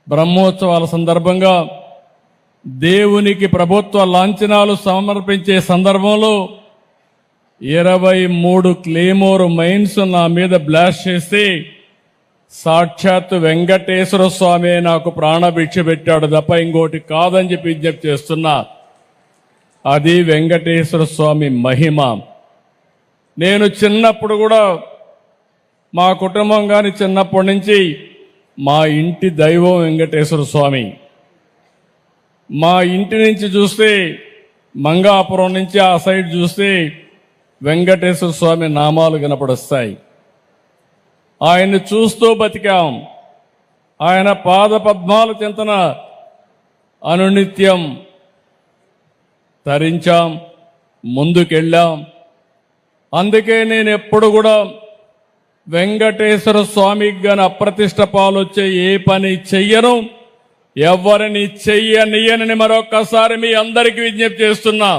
బ్రహ్మోత్సవాల సందర్భంగా దేవునికి ప్రభుత్వ లాంఛనాలు సమర్పించే సందర్భంలో 23 క్లేమోర్ మైన్స్ నా మీద బ్లాస్ట్ చేసి సాక్షాత్ వెంకటేశ్వర స్వామి నాకు ప్రాణభిక్ష పెట్టాడు తప్ప ఇంకోటి కాదని చెప్పి విజ్ఞప్తి చేస్తున్నా. అది వెంకటేశ్వర స్వామి మహిమ. నేను చిన్నప్పుడు కూడా మా కుటుంబం కానీ చిన్నప్పటి నుంచి మా ఇంటి దైవం వెంకటేశ్వర స్వామి. మా ఇంటి నుంచి చూస్తే మంగాపురం నుంచి ఆ సైడ్ చూస్తే వెంకటేశ్వర స్వామి నామాలు కనపడొస్తాయి. ఆయన్ని చూస్తూ బతికాం. ఆయన పాద పద్మాల చింతన అనునిత్యం తరించాం, ముందుకెళ్ళాం. అందుకే నేను ఎప్పుడు కూడా వెంకటేశ్వర స్వామికి గాని అప్రతిష్ట పాలొచ్చే ఏ పని చెయ్యను, ఎవరిని చెయ్యనియనని మరొక్కసారి మీ అందరికీ విజ్ఞప్తి చేస్తున్నా.